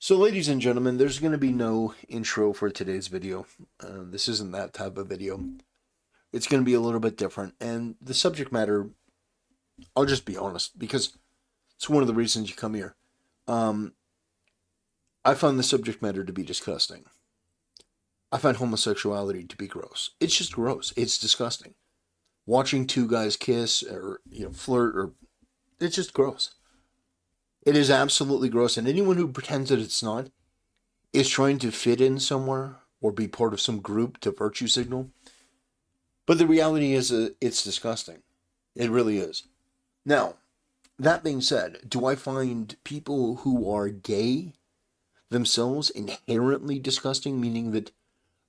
So ladies and gentlemen, there's going to be no intro for today's video. This isn't that type of video. It's going to be a little bit different. And the subject matter, I'll just be honest, because it's one of the reasons you come here. Um, I find the subject matter to be disgusting. I find homosexuality to be gross. It's just gross. It's disgusting. Watching two guys kiss or flirt, or it's just gross. It is absolutely gross. And anyone who pretends that it's not is trying to fit in somewhere or be part of some group to virtue signal. But the reality is, it's disgusting. It really is. Now, that being said, do I find people who are gay themselves inherently disgusting, meaning that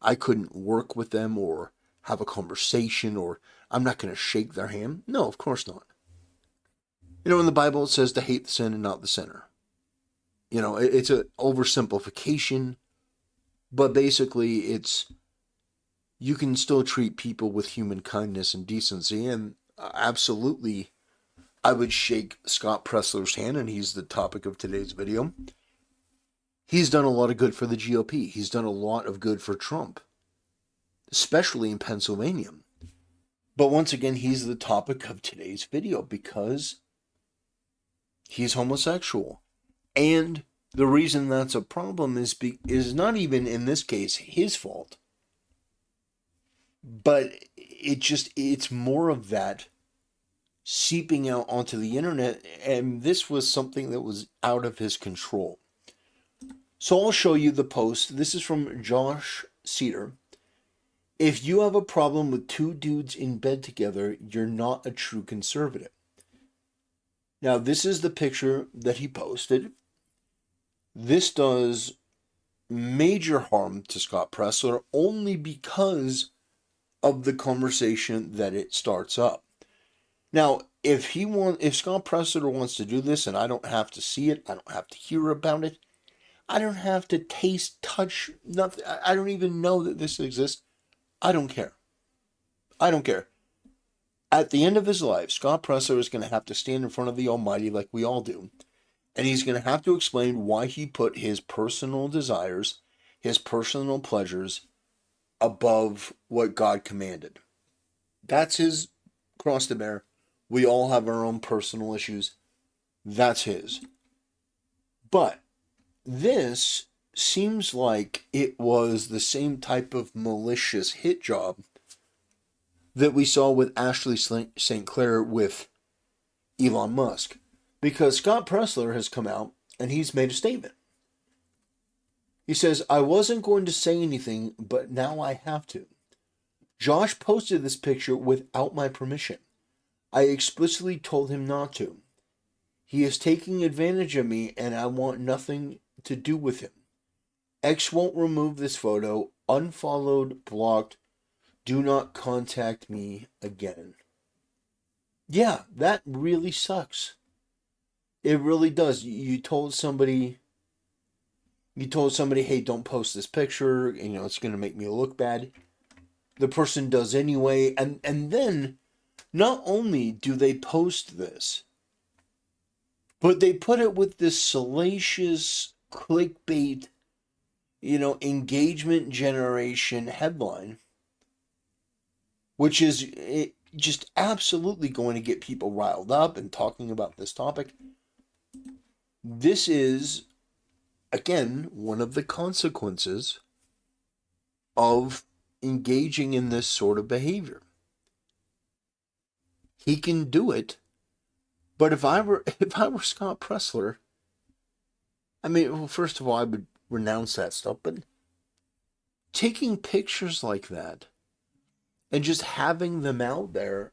I couldn't work with them or have a conversation, or I'm not going to shake their hand? No, of course not. In the Bible it says to hate the sin and not the sinner. It's an oversimplification, but basically it's you can still treat people with human kindness and decency, and absolutely I would shake Scott Presler's hand, and he's the topic of today's video. He's done a lot of good for the GOP. He's done a lot of good for Trump, especially in Pennsylvania. But once again, he's the topic of today's video because he's homosexual. And the reason that's a problem is not even in this case his fault. But it's more of that seeping out onto the internet, and this was something that was out of his control. So I'll show you the post. This is from Josh Cedar. If you have a problem with two dudes in bed together, you're not a true conservative. Now, this is the picture that he posted. This does major harm to Scott Presler only because of the conversation that it starts up. Now, if Scott Presler wants to do this and I don't have to see it, I don't have to hear about it, I don't have to taste, touch, nothing, I don't even know that this exists, I don't care. I don't care. At the end of his life, Scott Presler is going to have to stand in front of the Almighty like we all do, and he's going to have to explain why he put his personal desires, his personal pleasures, above what God commanded. That's his cross to bear. We all have our own personal issues. That's his. But this seems like it was the same type of malicious hit job that we saw with Ashley St. Clair with Elon Musk. Because Scott Presler has come out and he's made a statement. He says, I wasn't going to say anything, but now I have to. Josh posted this picture without my permission. I explicitly told him not to. He is taking advantage of me and I want nothing to do with him. X won't remove this photo. Unfollowed, blocked. Do not contact me again. Yeah, that really sucks. It really does. You told somebody, hey, don't post this picture. It's going to make me look bad. The person does anyway. And then, not only do they post this, but they put it with this salacious clickbait, engagement generation headline, which is just absolutely going to get people riled up and talking about this topic. This is, again, one of the consequences of engaging in this sort of behavior. He can do it, but if I were Scott Presler, first of all, I would renounce that stuff, but taking pictures like that and just having them out there,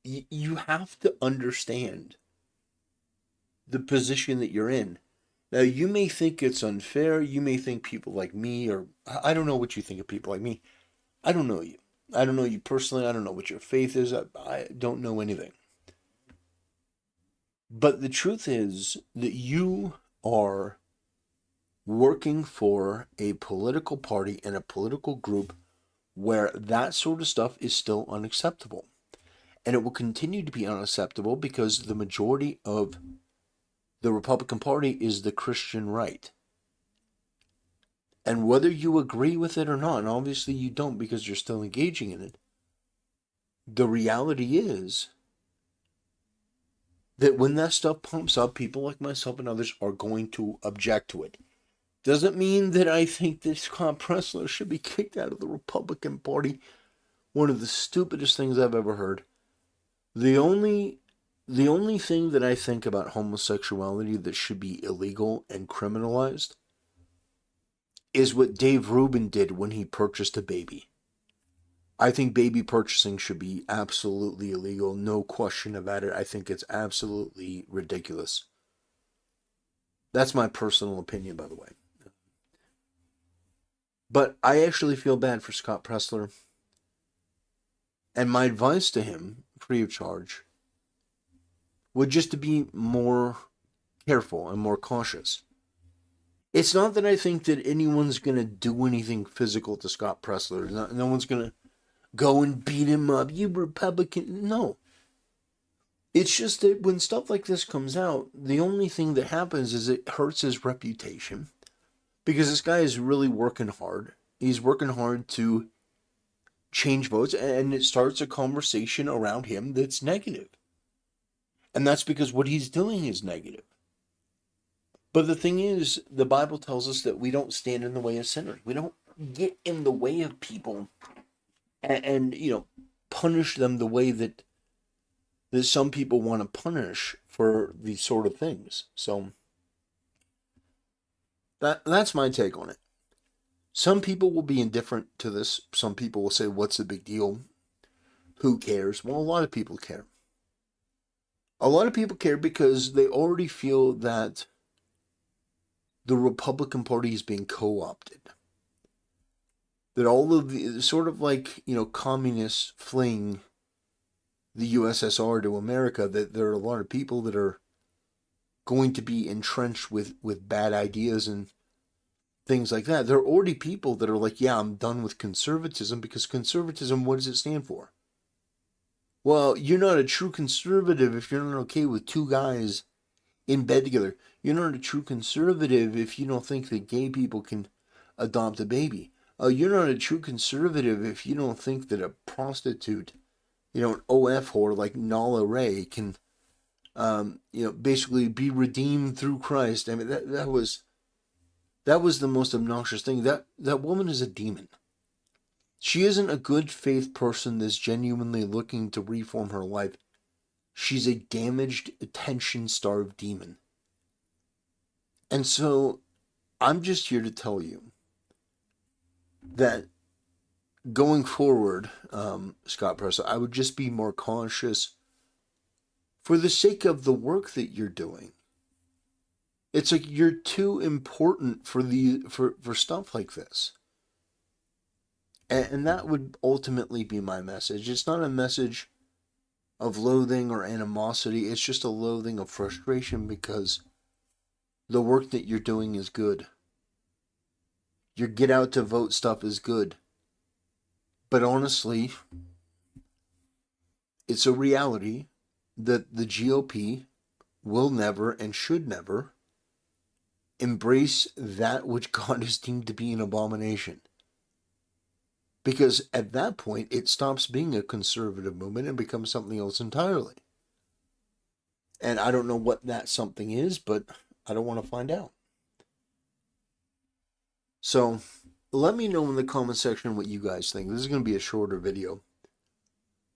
you have to understand the position that you're in. Now, you may think it's unfair. You may think people like me, or I don't know what you think of people like me. I don't know you. I don't know you personally. I don't know what your faith is. I don't know anything. But the truth is that you are working for a political party and a political group where that sort of stuff is still unacceptable. And it will continue to be unacceptable because the majority of the Republican Party is the Christian right. And whether you agree with it or not, and obviously you don't because you're still engaging in it, the reality is that when that stuff pumps up, people like myself and others are going to object to it. Doesn't mean that I think that Scott Presler should be kicked out of the Republican Party. One of the stupidest things I've ever heard. The only thing that I think about homosexuality that should be illegal and criminalized is what Dave Rubin did when he purchased a baby. I think baby purchasing should be absolutely illegal, no question about it. I think it's absolutely ridiculous. That's my personal opinion, by the way. But I actually feel bad for Scott Presler. And my advice to him, free of charge, would just to be more careful and more cautious. It's not that I think that anyone's going to do anything physical to Scott Presler. No one's going to go and beat him up. You Republican. No. It's just that when stuff like this comes out, the only thing that happens is it hurts his reputation. Because this guy is really working hard. He's working hard to change votes, and it starts a conversation around him that's negative. And that's because what he's doing is negative. But the thing is, the Bible tells us that we don't stand in the way of sinners. We don't get in the way of people and punish them the way that some people want to punish for these sort of things. So that's my take on it. Some people will be indifferent to this. Some people will say, what's the big deal? Who cares? Well, a lot of people care. A lot of people care because they already feel that the Republican Party is being co-opted. That all of the, sort of like, communists fleeing the USSR to America, that there are a lot of people that are going to be entrenched with bad ideas and things like that. There are already people that are like, yeah, I'm done with conservatism, because conservatism, what does it stand for? Well, you're not a true conservative if you're not okay with two guys in bed together. You're not a true conservative if you don't think that gay people can adopt a baby. You're not a true conservative if you don't think that a prostitute, an OF whore like Nala Ray can, basically be redeemed through Christ. I mean, that was the most obnoxious thing. That woman is a demon. She isn't a good faith person that's genuinely looking to reform her life. She's a damaged, attention-starved demon. And so, I'm just here to tell you that going forward, Scott Presler, I would just be more cautious for the sake of the work that you're doing. It's like you're too important for stuff like this. And that would ultimately be my message. It's not a message of loathing or animosity. It's just a loathing of frustration because the work that you're doing is good. Your get out to vote stuff is good. But honestly, it's a reality that the GOP will never and should never embrace that which God has deemed to be an abomination. Because at that point, it stops being a conservative movement and becomes something else entirely. And I don't know what that something is, but I don't want to find out. So, let me know in the comment section what you guys think. This is going to be a shorter video.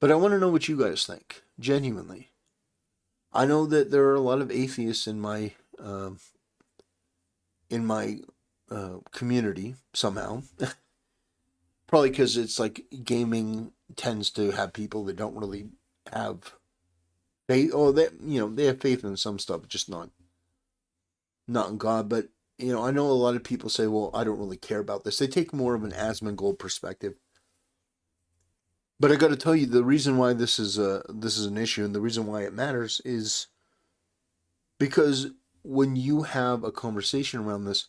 But I want to know what you guys think, genuinely. I know that there are a lot of atheists in my community, somehow. Probably because it's like gaming tends to have people that don't really have faith, or they have faith in some stuff, just not in God. But I know a lot of people say, well, I don't really care about this. They take more of an Asmongold perspective. But I got to tell you, the reason why this is an issue, and the reason why it matters, is because when you have a conversation around this,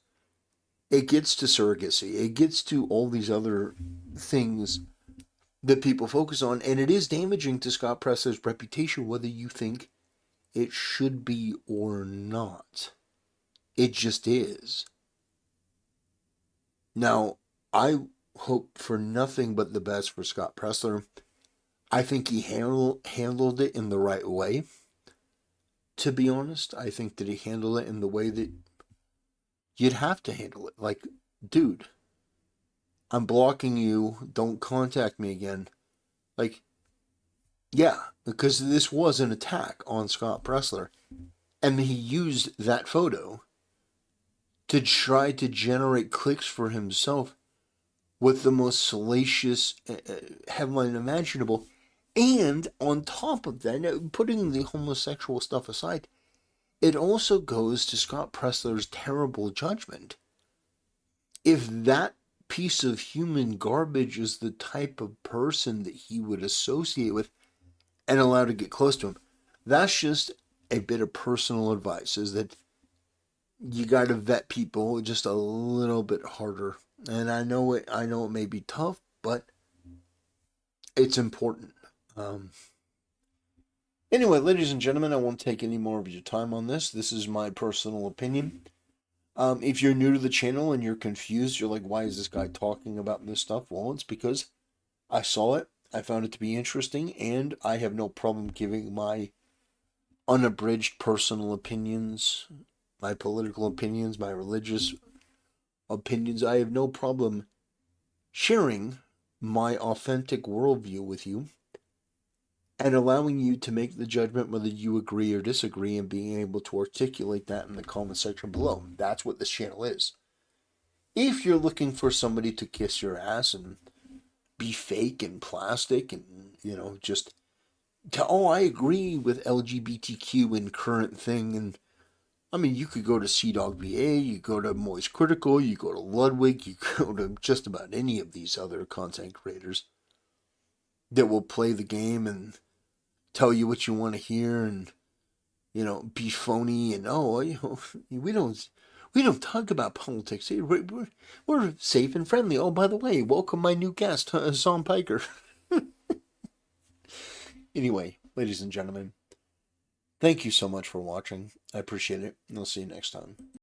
it gets to surrogacy. It gets to all these other things that people focus on, and it is damaging to Scott Presler's reputation, whether you think it should be or not. It just is. Now, I hope for nothing but the best for Scott Presler. I think he handled it in the right way. To be honest, I think that he handled it in the way that you'd have to handle it. Like, dude, I'm blocking you. Don't contact me again. Like, yeah, because this was an attack on Scott Presler. And he used that photo to try to generate clicks for himself with the most salacious headline imaginable. And on top of that, putting the homosexual stuff aside, it also goes to Scott Presler's terrible judgment. If that piece of human garbage is the type of person that he would associate with and allow to get close to him, that's just a bit of personal advice, is that you got to vet people just a little bit harder. And I know it may be tough, but it's important. Um, anyway, ladies and gentlemen, I won't take any more of your time on this. This is my personal opinion. If you're new to the channel and you're confused, you're like, why is this guy talking about this stuff? Well, it's because I saw it, I found it to be interesting, and I have no problem giving my unabridged personal opinions, my political opinions, my religious opinions. I have no problem sharing my authentic worldview with you and allowing you to make the judgment whether you agree or disagree, and being able to articulate that in the comment section below. That's what this channel is. If you're looking for somebody to kiss your ass and be fake and plastic and, just oh, I agree with LGBTQ and current thing, and I mean, you could go to CDogVA, you go to Moist Critical, you go to Ludwig, you go to just about any of these other content creators that will play the game and tell you what you want to hear, and be phony, and we don't talk about politics here. We're safe and friendly. Oh, by the way, welcome my new guest, Hassan Piker. Anyway, ladies and gentlemen, thank you so much for watching. I appreciate it, and I'll see you next time.